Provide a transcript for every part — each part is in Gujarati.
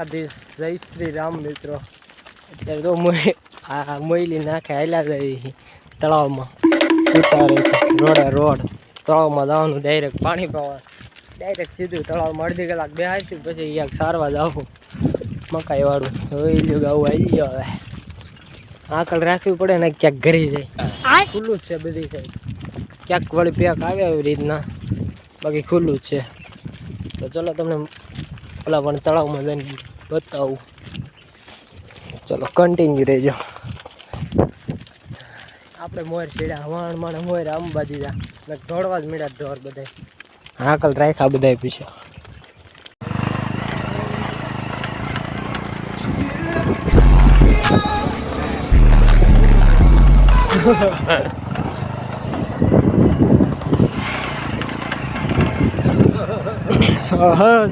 દ્વારકાધીશ, જય શ્રી રામ મિત્રો. અત્યારે તો આ મોયલી નાખે હાલ્યા જાય તળાવમાં ઉતારે રોડ તળાવમાં જવાનું ડાયરેક્ટ પાણી પાવા ડાયરેક્ટ સીધું તળાવમાં અડધી કલાક બેહાઈશું પછી એક સારવા જાવું મકાઈ વાળું હવે ગાવું આવી ગયો. હવે આકલ રાખવી પડે ને ક્યાંક ઘરી જાય ખુલ્લું જ છે બધી સાઈડ ક્યાંક વળી પેક આવે એવી રીતના બાકી ખુલ્લું જ છે. તો ચલો તમને પેલા પણ તળાવમાં જઈને બતાવું. ચલો કન્ટિન્યુ રહેજો. આપણે મોર ચડ્યા વાણ માણે મોર અંબા દીધા ને દોડવા જ મળ્યા ઢોર બધા હાકલ રાખ્યા બધા પીછે.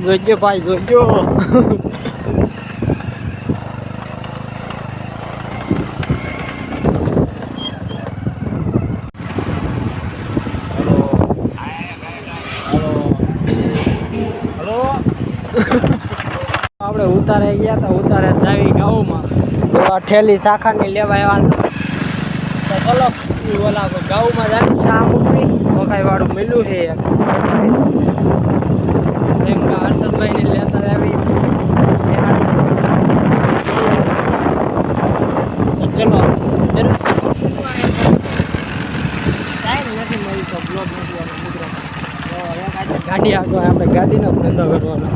જોજો ભાઈ જોજો. આપણે ઉતારે ગયા હતા ઉતારે જાવી ગાઉમાં તો આ ઠેલી શાખાની લેવા આવ્યા તો ચલો ઓલા ગાઉમાં જાવી શા મૂકવી મકાઈ વાળું મિલું છે એમ કે હર્ષદભાઈને લેતા આવી. ચલો ટાઈમ નથી મળી તો બ્લોગ નથી આવતો મિત્રો. ગાડી આગળ આપણે ગાડીનો ધંધો કરવાનો.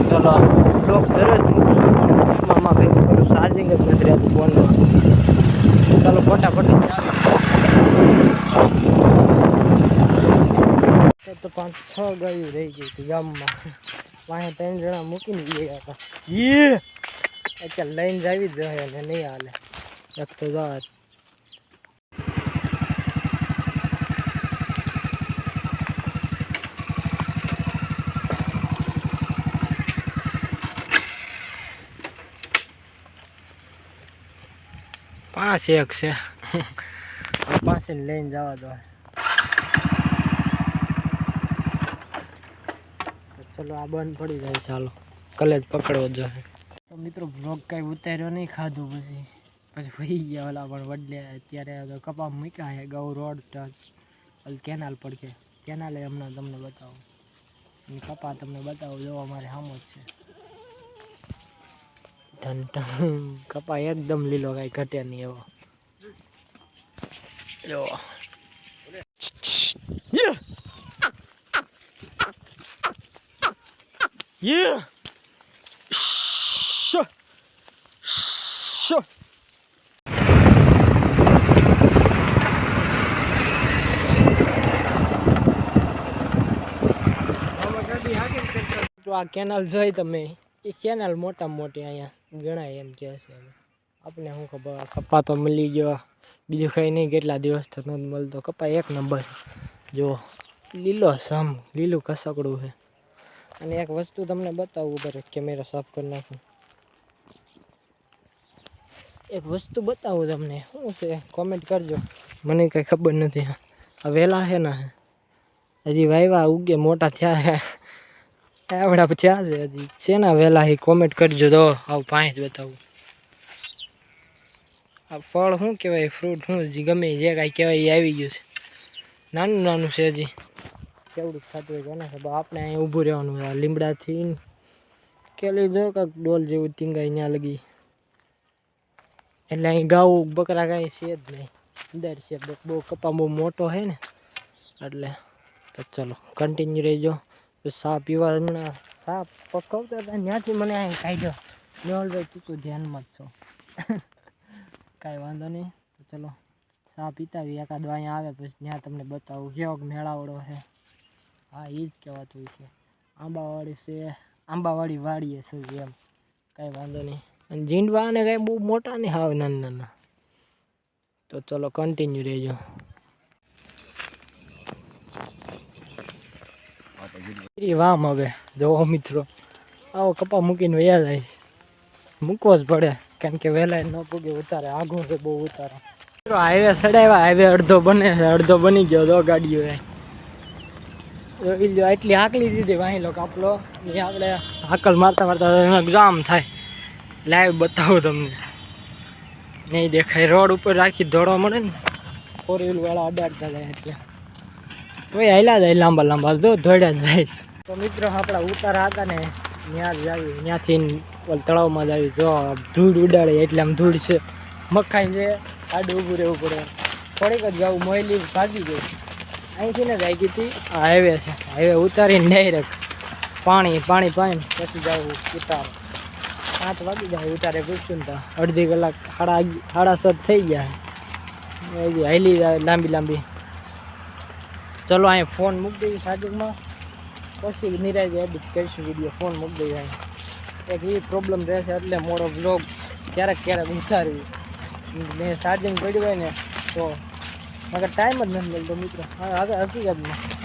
ચલો બ્લોગ દરરોજ એમાં ભેગું કરું ચાર્જિંગ જ નથી રહેતું ફોનમાં. ચાલો ફટાફટ તો 5-6 ગાયું રહી ગઈ હતી ગામમાં. વાંહે 3 જણા મૂકીને ગયા હતા અત્યારે લઈને જ આવી જ જાય ને નહીં હાલે એક તો જવા. પાંચ એક છે પાસે લઈને જવા દો. ચલો આ બંધ પડી જાય ચાલો કલેજ પકડવો જોઈએ. તો મિત્રો બ્લોગ કાંઈ ઉતાર્યો નહીં ખાધું પછી વહી ગયા ઓલા પણ વડલે. અત્યારે કપા મૂક્યા છે ગૌ રોડ ટચ કેનાલ પડકે કેનાલે હમણાં તમને બતાવું કપા તમને બતાવું જો અમારે સામો જ છે. કપા એકદમ લીલો કાંઈ ઘટે નહીં એવો જો. તો આ કેનાલ જોઈ તમે એ કેનાલ મોટામાં મોટી અહીંયા ગણાય એમ કે છે. આપણે શું ખબર કપા તો મળી ગયો બીજું કંઈ નહીં. કેટલા દિવસ તો નથી મળતો કપા એક નંબર જો લીલો સમ લીલું કસકડું છે. અને એક વસ્તુ તમને બતાવું ઉપર કેમેરા સાફ કરી નાખું. એક વસ્તુ બતાવું તમને શું છે કોમેન્ટ કરજો મને કંઈ ખબર નથી. આ વહેલા છે ને હજી વાયવા ઉગે મોટા થયા છે આવડા થયા છે હજી શેના વહેલા એ કોમેન્ટ કરજો. તો આવું પાંચ બતાવું. આ ફળ શું કહેવાય ફ્રૂટ શું ગમે જે કાંઈ કહેવાય એ આવી ગયું છે. નાનું નાનું છે હજી કેવડું થતું હોય કોને ખબર. આપણે અહીંયા ઊભું રહેવાનું આ લીમડાથી કેલી જો કાંક ડોલ જેવું ટીંગાઈ ત્યાં લગી એટલે અહીં ગાઉ બકરા કાંઈ છે જ નહીં અંદર છે. બહુ કપા બહુ મોટો છે ને એટલે. તો ચલો કન્ટિન્યુ રહેજો. સા પીવા હમણાં સા પકવતા હતા ત્યાંથી મને અહીં કાઢ્યો મેહુલભાઈ તું તો ધ્યાનમાં જ છો કાંઈ વાંધો નહીં. તો ચલો સા પીતા આવી એકાદ અહીંયા આવે પછી ત્યાં તમને બતાવું કેવો મેળાવડો છે. હા એ જ કહેવાતું છે આંબાવાડી છે આંબાવાડી વાડીએ છે એમ કાંઈ વાંધો નહીં. અને જીંડવા અને કાંઈ બહુ મોટા નહીં હાવ નાના નાના. તો ચલો કન્ટિન્યુ રહેજો. વામ હવે જોવો મિત્રો આવો કપા મૂકીને વયા જાય મૂકવો જ પડે કેમ કે વહેલા ન પૂગે ઉતારે આઘું છે બહુ ઉતારે. હાઈવે ચડાવ્યા હાઈવે અડધો બને અડધો બની ગયો દો ગાડીઓ એટલી હાકલી દીધી વાહેલો કાપલો એ આપણે હાકલ મારતા મારતા જામ થાય. લાઈવ બતાવું તમને, નહીં દેખાય. રોડ ઉપર રાખી દોડવા મળે ને, 4 વ્હીલ વાળા અડાડતા જાય એટલે તોય હાલ્યા જાય લાંબા લાંબા દોડ્યા જ જાય. તો મિત્રો આપણા ઉતારા હતા ને ત્યાં જ આવી, ત્યાંથી તળાવમાં જ આવી. જો ધૂળ ઉડાડે એટલે આમ ધૂળ છે, મકાઈ છે, આડું ઊભું રહેવું પડે. થોડીક જ જવું, મોયલી ભાગી ગઈ. અહીંથી ને જ આવી હતી. આ હાઈવે છે, હાઈવે ઉતારીને ડાયરેક્ટ પાણી પછી જવું ઉતારો. 7 વાગી જાય ઉતારે પૂછશું ને તો અડધી કલાક 7:30 થઈ ગયા. હાલી જાય લાંબી. ચલો અહીંયા ફોન મૂકી દઈએ ચાર્જિંગમાં, પછી નિરાય એડિટ કરીશું વિડીયો. ફોન મૂકી દઈએ. એક એ પ્રોબ્લેમ રહેશે એટલે મોડો બ્લોગ ક્યારેક ઉતારવી. મેં ચાર્જિંગ પડ્યું હોય ને તો મગર ટાઈમ જ નથી મળતો મિત્રો.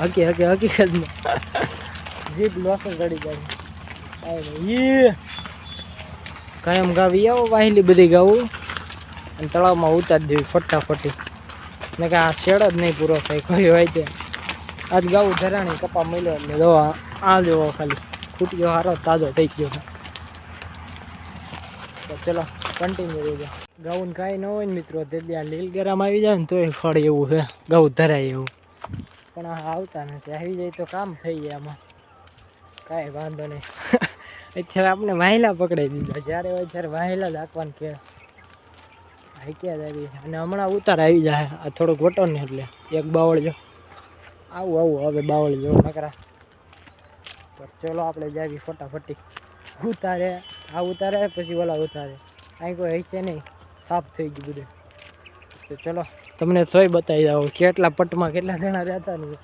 હકીકતમાં જીપ લોસ ચડી જાય. કાયમ ગાવી આવો, વાહેલી બધી ગાવું અને તળાવમાં ઉતારી દેવી ફટાફટી. મેં કે આ શેડ જ નહીં પૂરો થાય કોઈ હોય તે. આજ ગાવું ધરાણી કપા મળ્યો એટલે જો આ જોવો ખાલી ખૂટ્યો સારો તાજો થઈ ગયો. તો ચલો કન્ટિન્યુ રહી જાય. ગાવું કાંઈ ન હોય ને મિત્રો તે ત્યાં લીલ ગરમ આવી જાય ને તોય ફળ એવું છે, ગાવું ધરાય એવું. પણ આ આવતા નથી, આવી જાય તો કામ થઈ જાય. આમાં કાંઈ વાંધો નહીં. અત્યારે આપણે વાહેલા પકડાઈ દીધા. જ્યારે હોય ત્યારે વાહેલા જ હાંકવાનું કે હાંક્યા જ આવી. અને હમણાં ઉતાર આવી જાય. આ થોડોક વટો ને એટલે એક બાવળ જો આવું હવે બાવળ જો નકરા. તો ચલો આપણે જાવી ફટાફટી ઉતારે. આ ઉતારે પછી ઓલા ઉતારે. અહીં કોઈ હશે નહીં, સાફ થઈ ગયું બધું. તો ચલો તમને તોય બતાવી દઉં કેટલા પટમાં કેટલા જણા રહેતા નહીં.